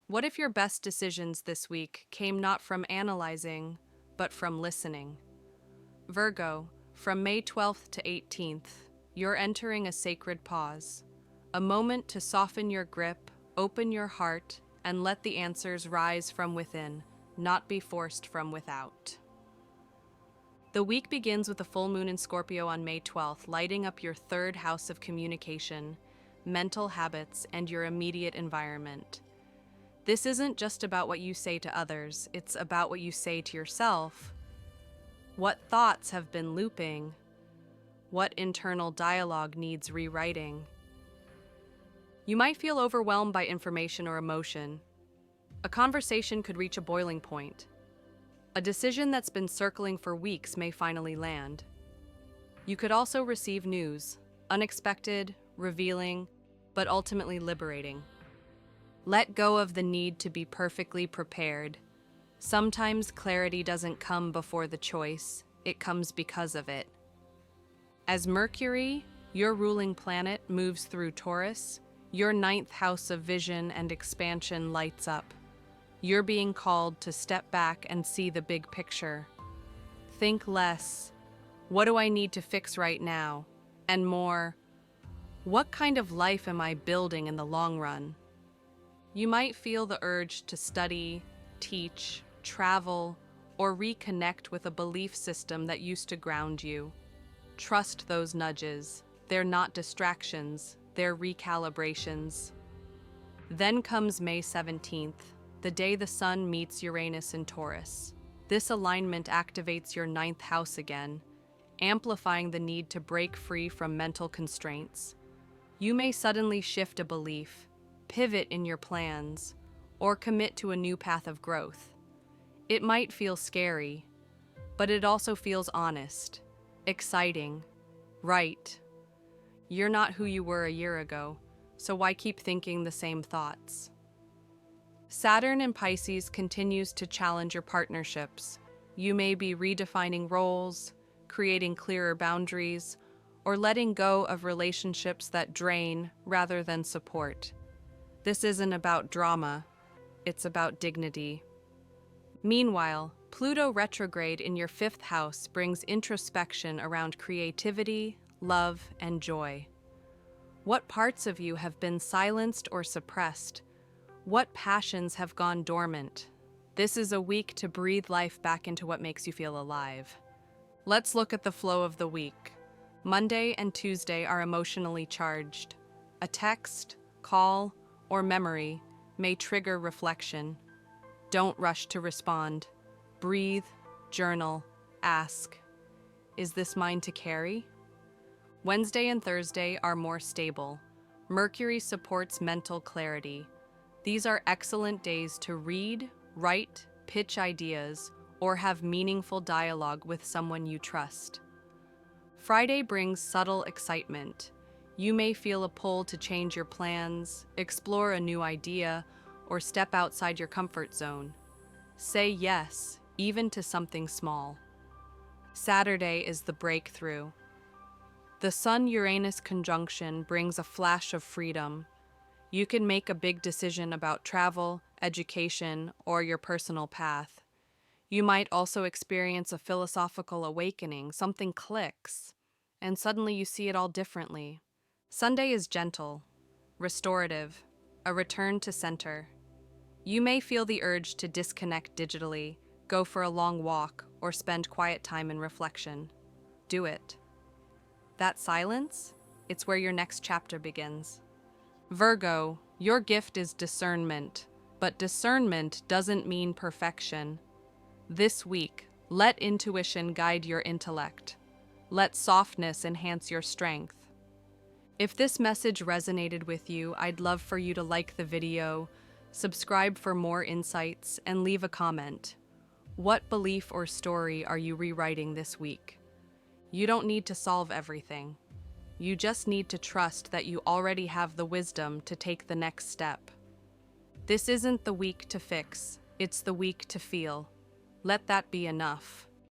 What if your best decisions this week came not from analyzing, but from listening? Virgo, from May 12th to 18th, you're entering a sacred pause, a moment to soften your grip, open your heart, and let the answers rise from within, not be forced from without. The week begins with a full moon in Scorpio on May 12th, lighting up your third house of communication, mental habits, and your immediate environment. This isn't just about what you say to others, it's about what you say to yourself. What thoughts have been looping? What internal dialogue needs rewriting? You might feel overwhelmed by information or emotion. A conversation could reach a boiling point. A decision that's been circling for weeks may finally land. You could also receive news, unexpected, revealing, but ultimately liberating. Let go of the need to be perfectly prepared. Sometimes clarity doesn't come before the choice, it comes because of it. As Mercury, your ruling planet, moves through Taurus, your ninth house of vision and expansion lights up. You're being called to step back and see the big picture. Think less, what do I need to fix right now? And more, what kind of life am I building in the long run? You might feel the urge to study, teach, travel, or reconnect with a belief system that used to ground you. Trust those nudges. They're not distractions, they're recalibrations. Then comes May 17th, the day the Sun meets Uranus in Taurus. This alignment activates your ninth house again, amplifying the need to break free from mental constraints. You may suddenly shift a belief, pivot in your plans, or commit to a new path of growth. It might feel scary, but it also feels honest, exciting, right. You're not who you were a year ago, so why keep thinking the same thoughts? Saturn in Pisces continues to challenge your partnerships. You may be redefining roles, creating clearer boundaries, or letting go of relationships that drain rather than support. This isn't about drama, it's about dignity. Meanwhile, Pluto retrograde in your fifth house brings introspection around creativity, love, and joy. What parts of you have been silenced or suppressed? What passions have gone dormant? This is a week to breathe life back into what makes you feel alive. Let's look at the flow of the week. Monday and Tuesday are emotionally charged. A text, call, or memory may trigger reflection. Don't rush to respond. Breathe, journal, ask. Is this mine to carry? Wednesday and Thursday are more stable. Mercury supports mental clarity. These are excellent days to read, write, pitch ideas, or have meaningful dialogue with someone you trust. Friday brings subtle excitement. You may feel a pull to change your plans, explore a new idea, or step outside your comfort zone. Say yes, even to something small. Saturday is the breakthrough. The Sun-Uranus conjunction brings a flash of freedom. You can make a big decision about travel, education, or your personal path. You might also experience a philosophical awakening, something clicks, and suddenly you see it all differently. Sunday is gentle, restorative, a return to center. You may feel the urge to disconnect digitally, go for a long walk, or spend quiet time in reflection. Do it. That silence, it's where your next chapter begins. Virgo, your gift is discernment, but discernment doesn't mean perfection. This week, let intuition guide your intellect. Let softness enhance your strength. If this message resonated with you, I'd love for you to like the video, subscribe for more insights, and leave a comment. What belief or story are you rewriting this week? You don't need to solve everything. You just need to trust that you already have the wisdom to take the next step. This isn't the week to fix, it's the week to feel. Let that be enough.